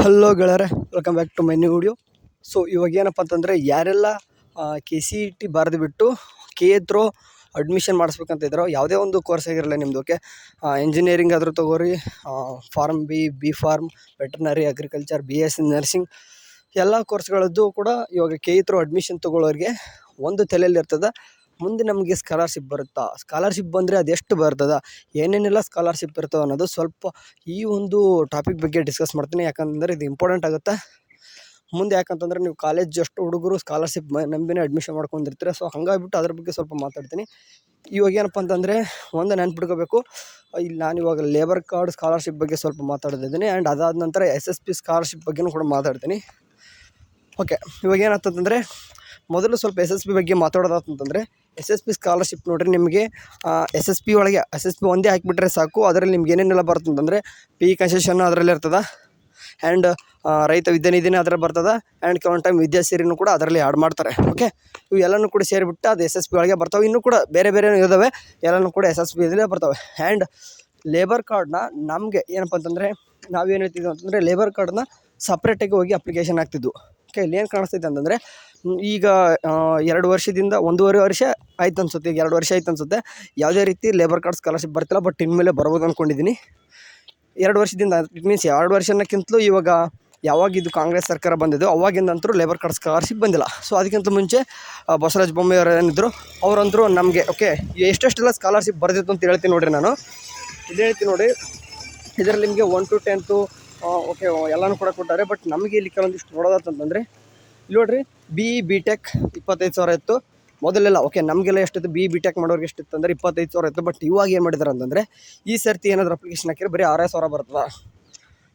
Hello ಗೆಳೆಯರೆ, welcome back to my new video. So ಇವಾಗ ಏನಪ್ಪ ಅಂತಂದರೆ ಯಾರೆಲ್ಲ KCET ಬರೆದು ಬಿಟ್ಟು KA ಥ್ರೂ ಅಡ್ಮಿಷನ್ ಮಾಡಿಸ್ಬೇಕಂತ ಇದ್ದಾರೋ, ಯಾವುದೇ ಒಂದು ಕೋರ್ಸ್ ಆಗಿರಲ್ಲ ನಿಮ್ಮದು, ಓಕೆ, ಇಂಜಿನಿಯರಿಂಗ್ ಆದರೂ ತೊಗೋರಿ, pharm B pharm, veterinary, agriculture, BSc nursing, ಎಲ್ಲ ಕೋರ್ಸ್ಗಳದ್ದು ಕೂಡ ಇವಾಗ KE ಥ್ರೂ ಅಡ್ಮಿಷನ್ ತೊಗೊಳ್ಳೋರಿಗೆ ಒಂದು ತಲೆಯಲ್ಲಿ ಇರ್ತದೆ, ಮುಂದೆ ನಮಗೆ ಸ್ಕಾಲರ್ಶಿಪ್ ಬರುತ್ತಾ, ಸ್ಕಾಲರ್ಶಿಪ್ ಬಂದರೆ ಅದೆಷ್ಟು ಬರ್ತದೆ, ಏನೇನೆಲ್ಲ ಸ್ಕಾಲರ್ಶಿಪ್ ಇರ್ತವೆ ಅನ್ನೋದು ಸ್ವಲ್ಪ ಈ ಒಂದು ಟಾಪಿಕ್ ಬಗ್ಗೆ ಡಿಸ್ಕಸ್ ಮಾಡ್ತೀನಿ. ಯಾಕಂತಂದರೆ ಇದು ಇಂಪಾರ್ಟೆಂಟ್ ಆಗುತ್ತೆ ಮುಂದೆ. ಯಾಕಂತಂದರೆ ನೀವು ಕಾಲೇಜ್ ಅಷ್ಟು ಹುಡುಗರು ಸ್ಕಾಲರ್ಶಿಪ್ ನಂಬಿನೇ ಅಡ್ಮಿಷನ್ ಮಾಡ್ಕೊಂಡಿರ್ತೀರ. ಸೊ ಹಾಗಾಗಿಬಿಟ್ಟು ಅದ್ರ ಬಗ್ಗೆ ಸ್ವಲ್ಪ ಮಾತಾಡ್ತೀನಿ. ಇವಾಗ ಏನಪ್ಪ ಅಂತಂದರೆ ಒಂದು ನೆನ್ಪಿಟ್ಕೋಬೇಕು, ಇಲ್ಲಿ ನಾನು ಇವಾಗ ಲೇಬರ್ ಕಾರ್ಡ್ ಸ್ಕಾಲರ್ಶಿಪ್ ಬಗ್ಗೆ ಸ್ವಲ್ಪ ಮಾತಾಡ್ತಿದ್ದೀನಿ. ಆ್ಯಂಡ್ ಅದಾದ ನಂತರ SSP ಸ್ಕಾಲರ್ಶಿಪ್ ಬಗ್ಗೆನೂ ಕೂಡ ಮಾತಾಡ್ತೀನಿ. ಓಕೆ, ಇವಾಗ ಏನಾಗ್ತದಂದರೆ ಮೊದಲು ಸ್ವಲ್ಪ SSP ಬಗ್ಗೆ ಮಾತಾಡೋದಂತಂದರೆ, SSP ಸ್ಕಾಲರ್ಶಿಪ್ ನೋಡಿರಿ, ನಿಮಗೆ SSP ಒಳಗೆ SSP ಒಂದೇ ಹಾಕಿಬಿಟ್ರೆ ಸಾಕು. ಅದರಲ್ಲಿ ನಿಮ್ಗೆ ಏನೇನೆಲ್ಲ ಬರ್ತಂತಂದರೆ PE ಕನ್ಸೆಷನ್ ಅದರಲ್ಲಿ ಇರ್ತದೆ, ಆ್ಯಂಡ್ ರೈತ ವಿದ್ಯಾನಿಧಿನೇ ಅದರಲ್ಲಿ ಬರ್ತದೆ, ಆ್ಯಂಡ್ ಕೆಲವೊಂದು ಟೈಮ್ ವಿದ್ಯಾಸಿರಿನೂ ಕೂಡ ಅದರಲ್ಲಿ ಆ್ಯಡ್ ಮಾಡ್ತಾರೆ. ಓಕೆ, ಇವು ಎಲ್ಲನೂ ಕೂಡ ಸೇರಿಬಿಟ್ಟು ಅದು SSP ಒಳಗೆ ಬರ್ತಾವೆ. ಇನ್ನೂ ಕೂಡ ಬೇರೆ ಬೇರೆ ಇದ್ದಾವೆ, ಎಲ್ಲನೂ ಕೂಡ SSP ಇದರಲ್ಲೇ ಬರ್ತವೆ. ಆ್ಯಂಡ್ ಲೇಬರ್ ಕಾರ್ಡ್ನ ನಮಗೆ ಏನಪ್ಪ ಅಂತಂದರೆ, ನಾವೇನು ಹೇಳ್ತಿದ್ವಿ ಅಂತಂದರೆ, ಲೇಬರ್ ಕಾರ್ಡ್ನ ಸಪ್ರೇಟಾಗಿ ಹೋಗಿ ಅಪ್ಲಿಕೇಶನ್ ಹಾಕ್ತಿದ್ವು. ಓಕೆ, ಇಲ್ಲಿ ಏನು ಕಾಣಿಸ್ತೈತೆ ಅಂತಂದರೆ, ಈಗ 2 ವರ್ಷದಿಂದ 1.5 ವರ್ಷ ಆಯ್ತು ಅನ್ಸುತ್ತೆ, ಈಗ 2 ವರ್ಷ ಆಯ್ತು ಅನ್ಸುತ್ತೆ, ಯಾವುದೇ ರೀತಿ ಲೇಬರ್ ಕಾರ್ಡ್ ಸ್ಕಾಲರ್ಶಿಪ್ ಬರ್ತಿಲ್ಲ. ಬಟ್ ಇನ್ಮೇಲೆ ಬರ್ಬೋದು ಅಂದ್ಕೊಂಡಿದ್ದೀನಿ. 2 ವರ್ಷದಿಂದ, ಇಟ್ ಮೀನ್ಸ್ 2 ವರ್ಷಕ್ಕಿಂತಲೂ ಇವಾಗ ಯಾವಾಗ ಇದು ಕಾಂಗ್ರೆಸ್ ಸರ್ಕಾರ ಬಂದಿದ್ದು ಅವಾಗಿಂದಂತರೂ ಲೇಬರ್ ಕಾರ್ಡ್ ಸ್ಕಾಲರ್ಶಿಪ್ ಬಂದಿಲ್ಲ. ಸೊ ಅದಕ್ಕಿಂತ ಮುಂಚೆ ಬಸವರಾಜ ಬೊಮ್ಮಾಯಿ ಅವರು ಏನಿದ್ರು, ಅವರಂದರು ನಮಗೆ ಓಕೆ ಎಷ್ಟೆಷ್ಟೆಲ್ಲ ಸ್ಕಾಲರ್ಶಿಪ್ ಬರ್ದಿತ್ತು ಅಂತ ಹೇಳ್ತೀನಿ ನೋಡಿರಿ. ನಾನು ಇದು ಹೇಳ್ತೀನಿ ನೋಡಿ, ಇದರಲ್ಲಿ ನಿಮಗೆ 1 to 10 ಓಕೆ ಎಲ್ಲನೂ ಕೂಡ ಕೊಟ್ಟಾರೆ. ಬಟ್ ನಮಗೆ ಇಲ್ಲಿ ಕೆಲವೊಂದಿಷ್ಟು ನೋಡೋದಂತಂದರೆ, ಇಲ್ಲಿ ನೋಡಿರಿ, BE BTech 25,000 ಇತ್ತು ಮೊದಲೆಲ್ಲ. ಓಕೆ, ನಮಗೆಲ್ಲ ಎಷ್ಟಿತ್ತು, BE BTech ಮಾಡೋರಿಗೆ ಎಷ್ಟಿತ್ತು ಅಂದರೆ 25,000 ಇತ್ತು. ಬಟ್ ಇವಾಗ ಏನು ಮಾಡಿದ್ದಾರೆ ಅಂತಂದರೆ, ಈ ಸರ್ತಿ ಏನಾದರೂ ಅಪ್ಲಿಕೇಶನ್ ಹಾಕಿದ್ರೆ ಬರೀ 6,000 ಬರ್ತದೆ.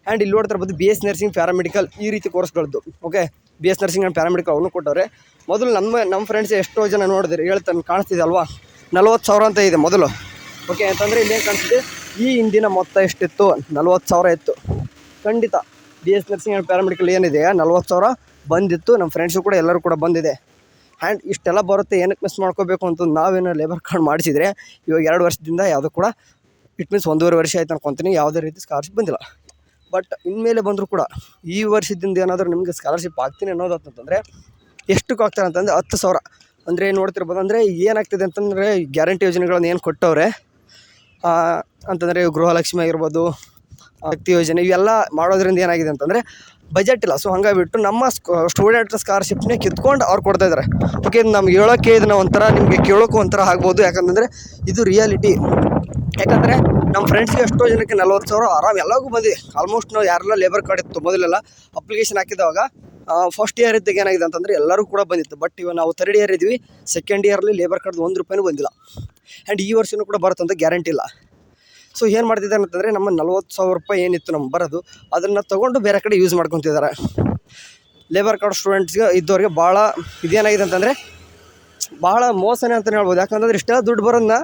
ಆ್ಯಂಡ್ ಇಲ್ಲಿ ನೋಡ್ತಾರೆ ಬಂದು BS ನರ್ಸಿಂಗ್, ಪ್ಯಾರಾಮೆಡಿಕಲ್, ಈ ರೀತಿ ಕೋರ್ಸ್ಗಳದ್ದು. Okay, BS nursing and paramedical ಅವನು ಕೊಟ್ಟವ್ರೆ. ಮೊದಲು ನಮ್ಮ ಫ್ರೆಂಡ್ಸ್ ಎಷ್ಟೋ ಜನ ನೋಡಿದ್ರೆ ಹೇಳ್ತಾನೆ, ಕಾಣಿಸ್ತಿದೆ ಅಲ್ವಾ, 40,000 ಅಂತ ಇದೆ ಮೊದಲು. ಓಕೆ, ಅಂತಂದರೆ ಇಲ್ಲೇನು ಕಾಣಿಸ್ತಿದೆ, ಈ ಹಿಂದಿನ ಮೊತ್ತ ಎಷ್ಟಿತ್ತು, 40,000 ಇತ್ತು. ಖಂಡಿತ BS ನರ್ಸಿಂಗ್ ಆ್ಯಂಡ್ ಪ್ಯಾರಾಮೆಡಿಕಲ್ ಏನಿದೆ 40,000 ಬಂದಿತ್ತು. ನಮ್ಮ ಫ್ರೆಂಡ್ಸು ಕೂಡ ಎಲ್ಲರೂ ಕೂಡ ಬಂದಿದೆ. ಆ್ಯಂಡ್ ಇಷ್ಟೆಲ್ಲ ಬರುತ್ತೆ, ಏನಕ್ಕೆ ಮಿಸ್ ಮಾಡ್ಕೋಬೇಕು ಅಂತ ನಾವೇನೋ ಲೇಬರ್ ಕಾರ್ಡ್ ಮಾಡಿಸಿದರೆ ಇವಾಗ 2 ವರ್ಷದಿಂದ ಯಾವುದೂ ಕೂಡ, ಇಟ್ ಮೀನ್ಸ್ 1.5 ವರ್ಷ ಆಯ್ತು ಅನ್ಕೊತೀನಿ, ಯಾವುದೇ ರೀತಿ ಸ್ಕಾಲರ್ಶಿಪ್ ಬಂದಿಲ್ಲ. ಬಟ್ ಇನ್ಮೇಲೆ ಬಂದರೂ ಕೂಡ ಈ ವರ್ಷದಿಂದ ಏನಾದರೂ ನಿಮಗೆ ಸ್ಕಾಲರ್ಶಿಪ್ ಆಗ್ತೀನಿ ಅನ್ನೋದಂತಂದರೆ, ಎಷ್ಟಕ್ಕೆ ಆಗ್ತಾರೆ ಅಂತಂದರೆ 10,000. ಅಂದರೆ ನೋಡ್ತಿರ್ಬೋದು, ಅಂದರೆ ಏನಾಗ್ತಿದೆ ಅಂತಂದರೆ, ಗ್ಯಾರಂಟಿ ಯೋಜನೆಗಳನ್ನು ಏನು ಕೊಟ್ಟವ್ರೆ ಅಂತಂದರೆ, ಗೃಹಲಕ್ಷ್ಮಿ ಆಗಿರ್ಬೋದು, ಶಕ್ತಿ ಯೋಜನೆ, ಇವೆಲ್ಲ ಮಾಡೋದ್ರಿಂದ ಏನಾಗಿದೆ ಅಂತಂದರೆ ಬಜೆಟ್ ಇಲ್ಲ. ಸೊ ಹಂಗಾಗಿಬಿಟ್ಟು ನಮ್ಮ ಸ್ಟೂಡೆಂಟ್ ಸ್ಕಾಲರ್ಶಿಪ್ನೇ ಕಿತ್ಕೊಂಡು ಅವ್ರು ಕೊಡ್ತಾಯಿದ್ದಾರೆ. ಓಕೆ, ಇದು ನಮ್ಗೆ ಹೇಳೋಕ್ಕೆ ಇದನ್ನ ಒಂಥರ, ನಿಮಗೆ ಕೇಳೋಕ್ಕೂ ಒಂಥರ ಆಗ್ಬೋದು. ಯಾಕಂತಂದರೆ ಇದು ರಿಯಾಲಿಟಿ. ಯಾಕಂದರೆ ನಮ್ಮ ಫ್ರೆಂಡ್ಸ್ಗೆ ಎಷ್ಟೋ ಜನಕ್ಕೆ 40,000 ಆರಾಮ್ ಎಲ್ಲರಿಗೂ ಬಂದಿದೆ. ಆಲ್ಮೋಸ್ಟ್ ನಾವು ಯಾರೆಲ್ಲ ಲೇಬರ್ ಕಾರ್ಡ್ ಇತ್ತು ಮೊದಲೆಲ್ಲ ಅಪ್ಲಿಕೇಶನ್ ಹಾಕಿದಾಗ, ಫಸ್ಟ್ ಇಯರ್ ಇದ್ದಾಗ ಏನಾಗಿದೆ ಅಂತಂದರೆ ಎಲ್ಲರೂ ಕೂಡ ಬಂದಿತ್ತು. ಬಟ್ ಇವಾಗ ನಾವು 3rd ಇಯರ್ ಇದ್ವಿ, 2nd ಇಯರ್ಲಿ ಲೇಬರ್ ಕಾರ್ಡ್ 1 ರೂಪಾಯಿನೂ ಬಂದಿಲ್ಲ. ಆ್ಯಂಡ್ ಈ ವರ್ಷವೂ ಕೂಡ ಬರುತ್ತಂತ ಗ್ಯಾರಂಟಿ ಇಲ್ಲ. ಸೊ ಏನು ಮಾಡ್ತಿದ್ದಾರೆ ಅಂತಂದರೆ, ನಮ್ಮ 40,000 ರೂಪಾಯಿ ಏನಿತ್ತು ನಮ್ಗೆ ಬರೋದು, ಅದನ್ನು ತೊಗೊಂಡು ಬೇರೆ ಕಡೆ ಯೂಸ್ ಮಾಡ್ಕೊತಿದ್ದಾರೆ. ಲೇಬರ್ ಕಾರ್ಡ್ ಸ್ಟೂಡೆಂಟ್ಸ್ಗೆ ಇದ್ದವ್ರಿಗೆ ಭಾಳ ಇದೇನಾಗಿದೆ ಅಂತಂದರೆ, ಭಾಳ ಮೋಸನೇ ಅಂತಲೇ ಹೇಳ್ಬೋದು. ಯಾಕಂತಂದರೆ ಇಷ್ಟೆಲ್ಲ ದುಡ್ಡು ಬರೋದನ್ನ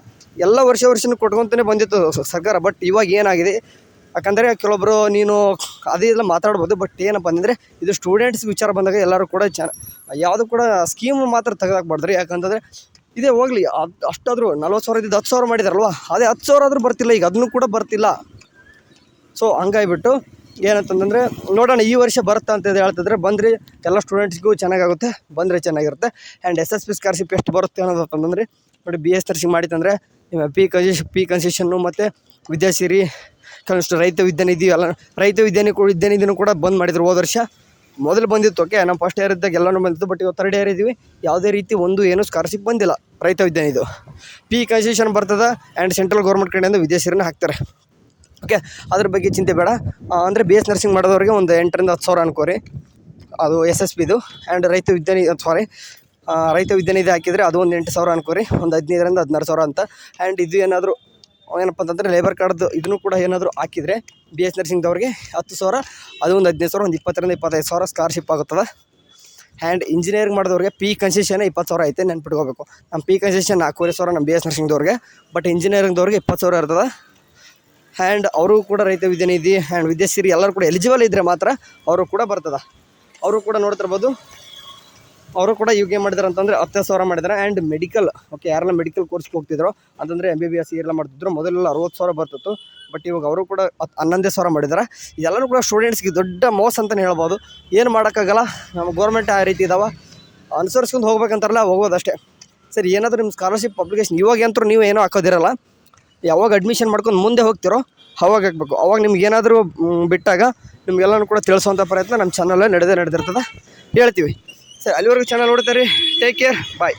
ಎಲ್ಲ ವರ್ಷನೂ ಕೊಟ್ಕೊತಾನೆ ಬಂದಿತ್ತು ಸರ್ಕಾರ. ಬಟ್ ಇವಾಗ ಏನಾಗಿದೆ, ಯಾಕಂದರೆ ಕೆಲವೊಬ್ಬರು ನೀನು ಅದೇ ಎಲ್ಲ ಮಾತಾಡ್ಬೋದು. ಬಟ್ ಏನಪ್ಪ ಅಂತಂದರೆ, ಇದು ಸ್ಟೂಡೆಂಟ್ಸ್ ವಿಚಾರ ಬಂದಾಗ ಎಲ್ಲರೂ ಕೂಡ ಯಾವುದು ಕೂಡ ಸ್ಕೀಮ್ ಮಾತ್ರ ತೆಗೆದಾಕ್ಬಾರ್ದ್ರಿ. ಯಾಕಂತಂದರೆ ಇದೇ ಹೋಗಲಿ, ಅಷ್ಟಾದರೂ 40,000 ಇದ್ದು 10,000 ಮಾಡಿದಾರಲ್ವ, ಅದೇ 10,000 ಆದರೂ ಬರ್ತಿಲ್ಲ, ಈಗ ಅದನ್ನು ಕೂಡ ಬರ್ತಿಲ್ಲ. ಸೊ ಹಂಗಾಗಿಬಿಟ್ಟು ಏನಂತಂದರೆ, ನೋಡೋಣ ಈ ವರ್ಷ ಬರುತ್ತಾ ಅಂತ ಹೇಳ್ತಿದ್ರೆ, ಬಂದರೆ ಎಲ್ಲ ಸ್ಟೂಡೆಂಟ್ಸ್ಗೂ ಚೆನ್ನಾಗಾಗುತ್ತೆ, ಬಂದರೆ ಚೆನ್ನಾಗಿರುತ್ತೆ. ಆ್ಯಂಡ್ SSP ಸ್ಕಾಲರ್ಶಿಪ್ ಎಷ್ಟು ಬರುತ್ತೆ ಅನ್ನೋದಂತಂದರೆ, ನೋಡಿ, BS ನರ್ಸಿಂಗ್ ಮಾಡಿತ್ತಂದರೆ ನಿಮ್ಮ PE ಕನ್ಸೆಷನ್ನು ಮತ್ತು ವಿದ್ಯಾಸಿರಿ, ಕೆಲವಷ್ಟು ರೈತ ವಿದ್ಯಾನಿಧಿ, ಎಲ್ಲ ರೈತ ವಿದ್ಯಾನಿಧಿನೂ ಕೂಡ ಬಂದ್ ಮಾಡಿದ್ರು ಹೋದ ವರ್ಷ. ಮೊದಲು ಬಂದಿತ್ತು. ಓಕೆ, ನಮ್ಮ ಫಸ್ಟ್ ಇಯರ್ ಇದ್ದಾಗ ಎಲ್ಲನೂ ಬಂದಿತ್ತು. ಬಟ್ ಇವತ್ತು 3rd ಇಯರ್ ಇದ್ದೀವಿ, ಯಾವುದೇ ರೀತಿ ಏನು ಸ್ಕಾಲರ್ಶಿಪ್ ಬಂದಿಲ್ಲ ರೈತ ವಿದ್ಯಾನಿಧಿ. PE ಕನ್ಸೆಷನ್ ಬರ್ತದೆ, ಆ್ಯಂಡ್ ಸೆಂಟ್ರಲ್ ಗೌರ್ಮೆಂಟ್ ಕಡೆಯಿಂದ ವಿದ್ಯಾಸಿರಿನ ಹಾಕ್ತಾರೆ. ಓಕೆ, ಅದ್ರ ಬಗ್ಗೆ ಚಿಂತೆ ಬೇಡ. ಅಂದರೆ BS ನರ್ಸಿಂಗ್ ಮಾಡೋದವ್ರಿಗೆ ಒಂದು 8,000 ರಿಂದ 10,000 ಅನ್ಕೋರಿ, ಅದು SSPದು. ಆ್ಯಂಡ್ ರೈತ ವಿದ್ಯಾನಿಧಿ ಹಾಕಿದರೆ ಅದು ಒಂದು 8,000 ಅನ್ಕೋರಿ, ಒಂದು 15,000 ರಿಂದ 16,000 ಅಂತ. ಆ್ಯಂಡ್ ಇದು ಏನಾದರೂ ಏನಪ್ಪ ಅಂತಂದರೆ, ಲೇಬರ್ ಕಾರ್ಡ್ದು ಇದನ್ನು ಕೂಡ ಏನಾದರೂ ಹಾಕಿದರೆ BS ನರ್ಸಿಂಗ್ದವ್ರಿಗೆ 10,000, ಅದು ಒಂದು 15,000, ಒಂದು 20,000 ರಿಂದ 25,000 ಸ್ಕಾಲರ್ಶಿಪ್ ಆಗುತ್ತದೆ. ಆ್ಯಂಡ್ ಇಂಜಿನಿಯರಿಂಗ್ ಮಾಡಿದವ್ರಿಗೆ PE ಕನ್ಸೆಷನ್ 20,000 ಐತೆ, ನೆನ್ಪಿಟ್ಕೋಬೇಕು. ನಮ್ಮ PE ಕನ್ಸೆಷನ್ 4,500 ನಮ್ಮ BS ನರ್ಸಿಂಗ್ದವ್ರಿಗೆ. ಬಟ್ ಇಂಜಿನಿಯರಿಂಗ್ದವ್ರಿಗೆ 20,000 ಇರ್ತದೆ. ಆ್ಯಂಡ್ ಅವರು ಕೂಡ ರೈತ ವಿದ್ಯಾನಿಧಿ ಆ್ಯಂಡ್ ವಿದ್ಯಾಸಿರಿ ಎಲ್ಲರೂ ಕೂಡ ಎಲಿಜಿಬಲ್ ಇದ್ದರೆ ಮಾತ್ರ ಅವರು ಕೂಡ ಬರ್ತದೆ. ಅವರು ಕೂಡ ನೋಡ್ತಿರ್ಬೋದು, ಅವರು ಕೂಡ ಇವಾಗ ಏನು ಮಾಡಿದಾರೆ ಅಂತಂದರೆ 10,000 ಮಾಡಿದ್ದಾರೆ. ಆ್ಯಂಡ್ ಮೆಡಿಕಲ್, ಓಕೆ, ಯಾರೆಲ್ಲ ಮೆಡಿಕಲ್ ಕೋರ್ಸ್ಗೆ ಹೋಗ್ತಿದ್ರು ಅಂತಂದರೆ MBBS ಎಲ್ಲ ಮಾಡ್ತಿದ್ರು, ಮೊದಲೆಲ್ಲ 60,000 ಬರ್ತಿತ್ತು. ಬಟ್ ಇವಾಗ ಅವರು ಕೂಡ 11,000 ಮಾಡಿದ್ದಾರೆ. ಇದೆಲ್ಲನೂ ಕೂಡ ಸ್ಟೂಡೆಂಟ್ಸ್ಗೆ ದೊಡ್ಡ ಮೋಸ ಅಂತಲೇ ಹೇಳ್ಬೋದು. ಏನು ಮಾಡೋಕ್ಕಾಗಲ್ಲ, ನಮ್ಮ ಗೌರ್ಮೆಂಟ್ ಆ ರೀತಿ ಇದಾವೆ, ಅನುಸರಿಸ್ಕೊಂಡು ಹೋಗ್ಬೇಕಂತಾರಲ್ಲ, ಹೋಗೋದಷ್ಟೇ. ಸರಿ, ಏನಾದರೂ ನಿಮ್ಮ ಸ್ಕಾಲರ್ಶಿಪ್ ಅಪ್ಲಿಕೇಶನ್ ಇವಾಗಂತೂ ನೀವು ಏನೂ ಹಾಕೋದಿರಲ್ಲ, ಯಾವಾಗ ಅಡ್ಮಿಷನ್ ಮಾಡ್ಕೊಂಡು ಮುಂದೆ ಹೋಗ್ತಿರೋ ಅವಾಗ ಹಾಕಬೇಕು. ಅವಾಗ ನಿಮ್ಗೆ ಏನಾದರೂ ಬಿಟ್ಟಾಗ ನಿಮಗೆಲ್ಲನೂ ಕೂಡ ತಿಳಿಸುವಂಥ ಪ್ರಯತ್ನ ನಮ್ಮ ಚಾನಲಲ್ಲಿ ನಡೆದಿರ್ತದೆ, ಹೇಳ್ತೀವಿ. ಸರಿ, ಅಲ್ಲಿವರೆಗೂ ಚಾನಲ್ ನೋಡ್ತಾರೆ. ಟೇಕ್ ಕೇರ್, ಬಾಯ್.